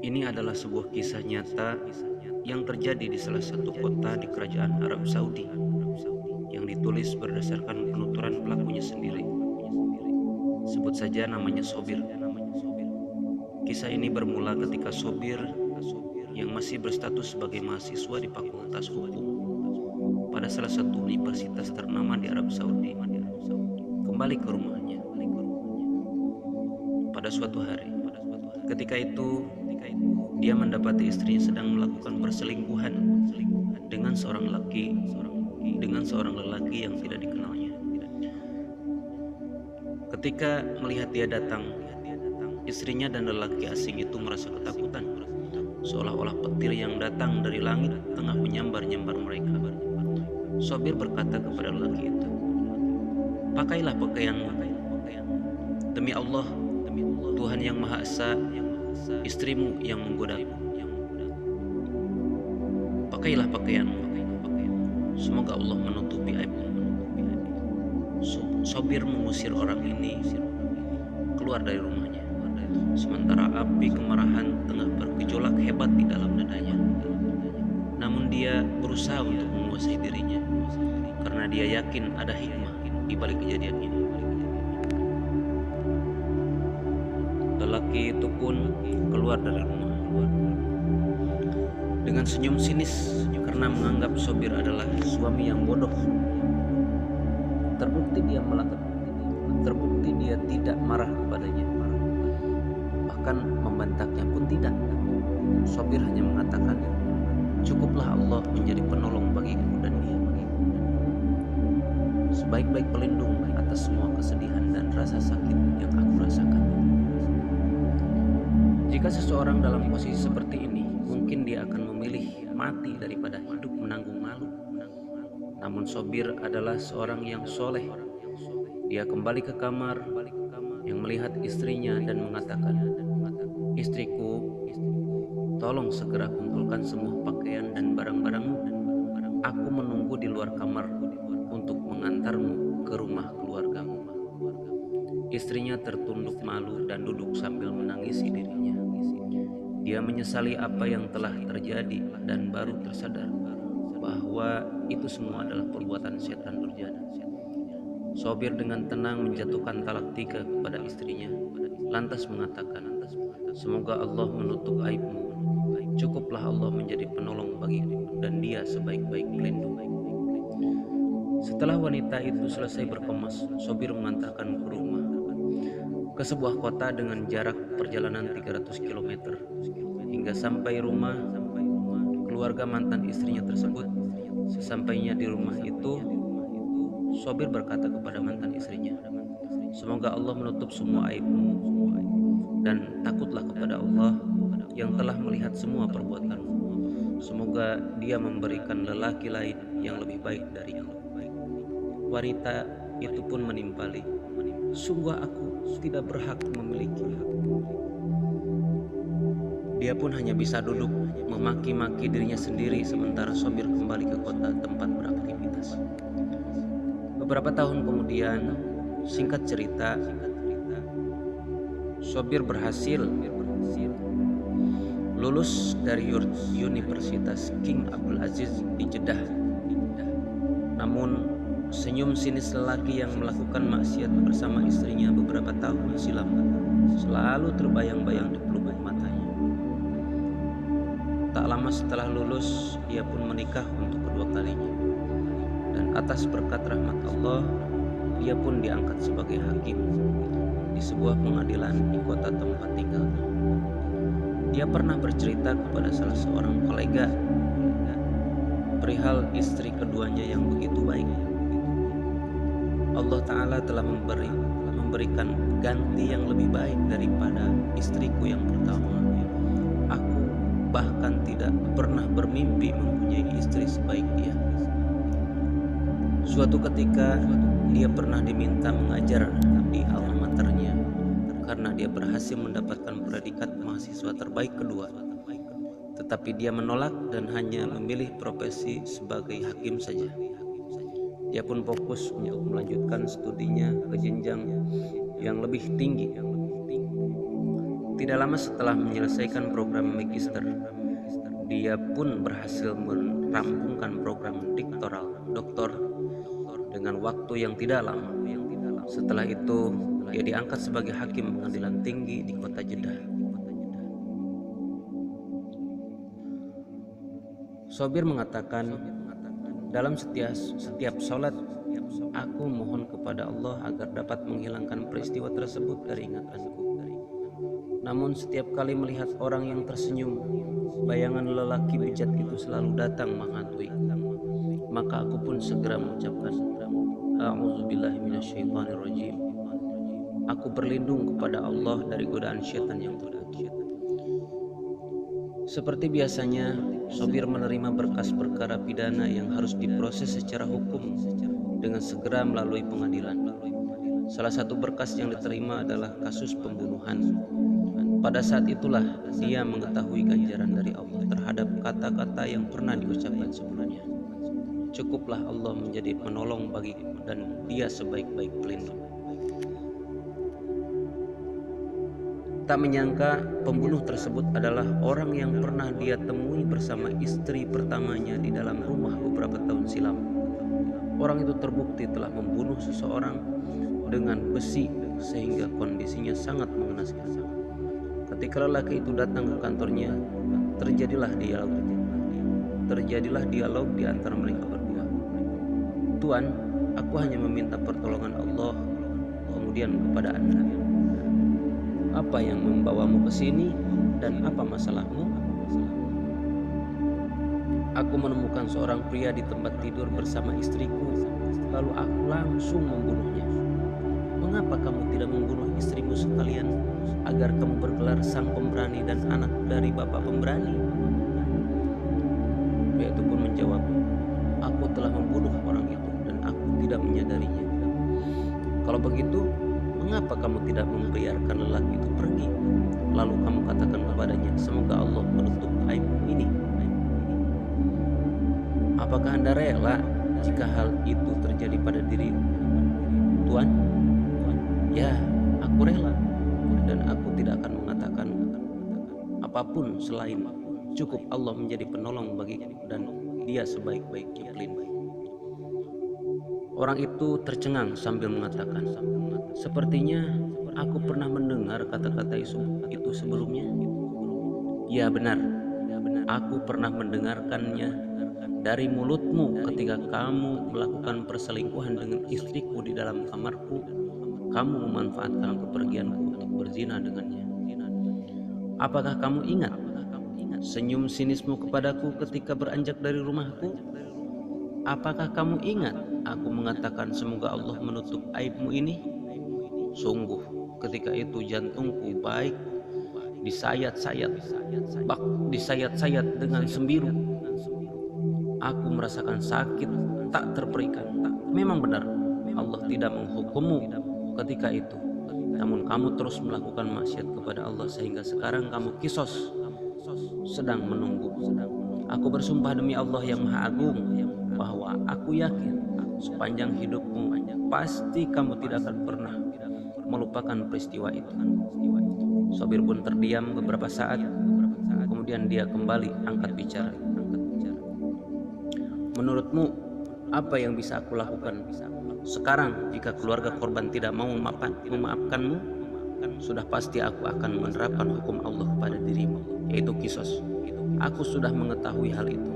Ini adalah sebuah kisah nyata yang terjadi di salah satu kota di kerajaan Arab Saudi yang ditulis berdasarkan penuturan pelakunya sendiri. Sebut saja namanya Sobir. Kisah ini bermula ketika Sobir yang masih berstatus sebagai mahasiswa di Fakultas Hukum pada salah satu universitas ternama di Arab Saudi kembali ke rumahnya pada suatu hari. Ketika itu dia mendapati istrinya sedang melakukan perselingkuhan dengan seorang lelaki yang tidak dikenalnya. Ketika melihat dia datang, istrinya dan lelaki asing itu merasa ketakutan, seolah-olah petir yang datang dari langit tengah menyambar-nyambar mereka. Sobir berkata kepada lelaki itu, "Pakailah pakaianmu. Demi Allah, Tuhan yang Maha Esa, istrimu yang menggodaku. Pakailah pakaianmu. Semoga Allah menutupi aibmu." Sobir mengusir orang ini keluar dari rumahnya, sementara api kemarahan tengah bergejolak hebat di dalam dadanya. Namun dia berusaha untuk menguasai dirinya, karena dia yakin ada hikmah di balik kejadian ini. Lelaki itu pun keluar dari rumah dengan senyum sinis karena menganggap Sobir adalah suami yang bodoh. Terbukti dia tidak marah kepadanya, bahkan membentaknya pun tidak. Sobir hanya mengatakan, "Cukuplah Allah menjadi penolong bagiku dan dia sebaik-baik pelindung atas semua kesedihan dan rasa sakit yang aku rasakan." Jika seseorang dalam posisi seperti ini, mungkin dia akan memilih mati daripada hidup menanggung malu. Namun Sobir adalah seorang yang soleh. Dia kembali ke kamar yang melihat istrinya dan mengatakan, "Istriku, tolong segera kumpulkan semua pakaian dan barang-barangmu. Aku menunggu di luar kamar untuk mengantarmu ke rumah keluargamu." Istrinya tertunduk malu dan duduk sambil menangisi dirinya. Dia menyesali apa yang telah terjadi dan baru tersadar bahwa itu semua adalah perbuatan setan durjana. Sobir dengan tenang menjatuhkan talak 3 kepada istrinya, lantas mengatakan, "Semoga Allah menutup aibmu. Cukuplah Allah menjadi penolong bagiku dan dia sebaik-baik pelindung." Setelah wanita itu selesai berkemas, Sobir mengantarkan ke sebuah kota dengan jarak perjalanan 300 km. Hingga sampai rumah keluarga mantan istrinya tersebut. Sesampainya di rumah itu, Sobir berkata kepada mantan istrinya, "Semoga Allah menutup semua aibmu dan takutlah kepada Allah yang telah melihat semua perbuatanmu. Semoga dia memberikan lelaki lain yang lebih baik darimu." Wanita itu pun menimpali, "Sungguh aku tidak berhak memiliki." Dia pun hanya bisa duduk memaki-maki dirinya sendiri sementara Sobir kembali ke kota tempat beraktivitas. Beberapa tahun kemudian, singkat cerita, Sobir berhasil lulus dari Universitas King Abdul Aziz di Jeddah. Namun, senyum sinis lelaki yang melakukan maksiat bersama istrinya beberapa tahun silam selalu terbayang-bayang di pelupuk matanya. Tak lama setelah lulus, ia pun menikah untuk kedua kalinya. Dan atas berkat rahmat Allah, ia pun diangkat sebagai hakim di sebuah pengadilan di kota tempat tinggalnya. Dia pernah bercerita kepada salah seorang kolega perihal istri keduanya yang begitu baik. Allah Ta'ala telah memberikan ganti yang lebih baik daripada istriku yang pertama. Aku bahkan tidak pernah bermimpi mempunyai istri sebaik dia. Suatu ketika dia pernah diminta mengajar di alma maternya karena dia berhasil mendapatkan predikat mahasiswa terbaik kedua. Tetapi dia menolak dan hanya memilih profesi sebagai hakim saja. Dia pun fokus untuk melanjutkan studinya ke jenjang yang lebih tinggi. Tidak lama setelah menyelesaikan program magister, dia pun berhasil merampungkan program doktor dengan waktu yang tidak lama. Setelah itu, dia diangkat sebagai hakim pengadilan tinggi di kota Jeddah. Sobir mengatakan, dalam setiap sholat, aku mohon kepada Allah agar dapat menghilangkan peristiwa tersebut dari ingatanku. Namun setiap kali melihat orang yang tersenyum, bayangan lelaki bejat itu selalu datang menghantui. Maka aku pun segera mengucapkan, A'udzubillahi minasyaitonirrajim. Aku berlindung kepada Allah dari godaan syaitan yang terkutuk. Seperti biasanya, Sobir menerima berkas perkara pidana yang harus diproses secara hukum dengan segera melalui pengadilan. Salah satu berkas yang diterima adalah kasus pembunuhan. Pada saat itulah dia mengetahui ganjaran dari Allah terhadap kata-kata yang pernah diucapkan sebelumnya. Cukuplah Allah menjadi penolong bagiku dan dia sebaik-baik pelindung. Tak menyangka pembunuh tersebut adalah orang yang pernah dia temui bersama istri pertamanya di dalam rumah beberapa tahun silam. Orang itu terbukti telah membunuh seseorang dengan besi sehingga kondisinya sangat mengenaskan. Ketika lelaki itu datang ke kantornya, terjadilah dialog di antara mereka berdua. Tuan, aku hanya meminta pertolongan Allah, kemudian kepada Anda. Apa yang membawamu ke sini dan apa masalahmu? Aku menemukan seorang pria di tempat tidur bersama istriku, lalu aku langsung membunuhnya. Mengapa kamu tidak membunuh istrimu sekalian agar kamu bergelar sang pemberani dan anak dari bapak pemberani? Pria itu pun menjawab, aku telah membunuh orang itu dan aku tidak menyadarinya. Kalau begitu, mengapa kamu tidak membiarkan lelaki itu pergi? Lalu kamu katakan kepadanya, semoga Allah menutup aibmu ini. Apakah Anda rela jika hal itu terjadi pada dirimu? Tuan? Ya, aku rela. Dan aku tidak akan mengatakan apapun selain cukup Allah menjadi penolong bagiku dan dia sebaik-baiknya pelindung. Orang itu tercengang sambil mengatakan, sepertinya aku pernah mendengar kata-kata itu sebelumnya. Ya benar, aku pernah mendengarkannya dari mulutmu ketika kamu melakukan perselingkuhan dengan istriku di dalam kamarku. Kamu memanfaatkan kepergianku untuk berzina dengannya. Apakah kamu ingat senyum sinismu kepadaku ketika beranjak dari rumahku? Apakah kamu ingat aku mengatakan semoga Allah menutup aibmu ini? Sungguh ketika itu jantungku baik disayat-sayat dengan sembiru. Aku merasakan sakit tak terperikan. Memang benar Allah tidak menghukummu ketika itu, namun kamu terus melakukan maksiat kepada Allah sehingga sekarang kamu kisos sedang menunggu. Aku bersumpah demi Allah yang Maha Agung bahwa aku yakin sepanjang hidupmu pasti kamu tidak akan pernah melupakan peristiwa itu. Sobir pun terdiam beberapa saat, kemudian dia kembali angkat bicara. Menurutmu apa yang bisa aku lakukan sekarang jika keluarga korban tidak mau memaafkanmu? Sudah pasti aku akan menerapkan hukum Allah pada dirimu, yaitu kisos. Aku sudah mengetahui hal itu,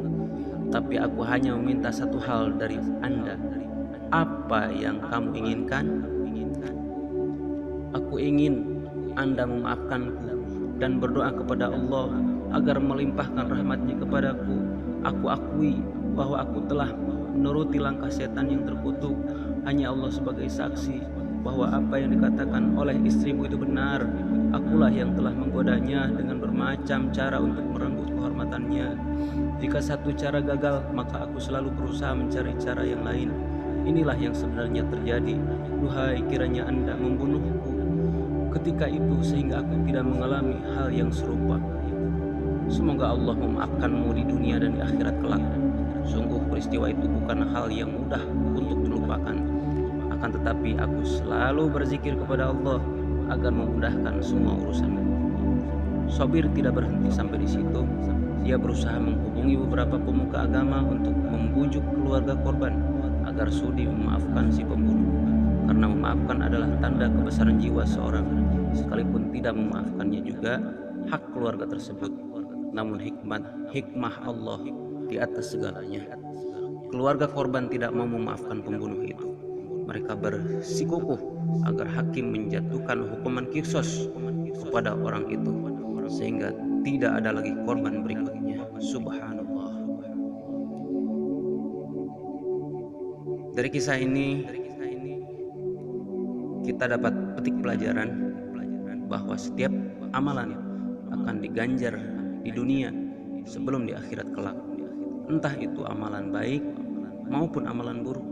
tapi aku hanya meminta satu hal dari Anda. Apa yang kamu inginkan? Aku ingin Anda memaafkanku dan berdoa kepada Allah agar melimpahkan rahmat-Nya kepadaku. Aku akui bahwa aku telah menuruti langkah setan yang terkutuk. Hanya Allah sebagai saksi bahwa apa yang dikatakan oleh istrimu itu benar. Akulah yang telah menggodanya dengan bermacam cara untuk merenggut kehormatannya. Jika satu cara gagal, maka aku selalu berusaha mencari cara yang lain. Inilah yang sebenarnya terjadi. Duhai, kiranya Anda membunuhku ketika itu sehingga aku tidak mengalami hal yang serupa. Semoga Allah memaafkanmu di dunia dan di akhirat kelak. Sungguh peristiwa itu bukan hal yang mudah untuk dilupakan. Akan tetapi aku selalu berzikir kepada Allah agar memudahkan semua urusanku. Sobir tidak berhenti sampai di situ. Dia berusaha menghubungi beberapa pemuka agama untuk membujuk keluarga korban agar sudi memaafkan si pembunuh. Karena memaafkan adalah tanda kebesaran jiwa seorang. Sekalipun tidak memaafkannya juga hak keluarga tersebut. Namun hikmah Allah di atas segalanya. Keluarga korban tidak mau memaafkan pembunuh itu. Mereka bersikukuh agar hakim menjatuhkan hukuman qisas kepada orang itu, sehingga tidak ada lagi korban berikutnya. Subhanallah. Dari kisah ini kita dapat petik pelajaran bahwa setiap amalan akan diganjar di dunia sebelum di akhirat kelak. Entah itu amalan baik maupun amalan buruk.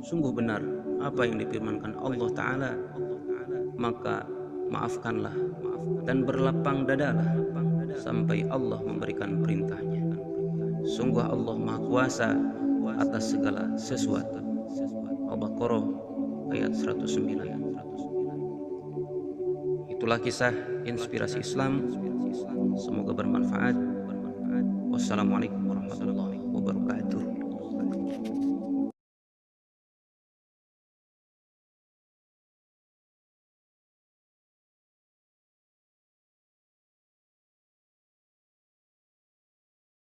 Sungguh benar apa yang difirmankan Allah Ta'ala, maka maafkanlah dan berlapang dadalah sampai Allah memberikan perintahnya. Sungguh Allah Maha Kuasa atas segala sesuatu. Al-Baqarah ayat 109. Itulah kisah inspirasi Islam. Semoga bermanfaat. Wassalamualaikum warahmatullahi wabarakatuh.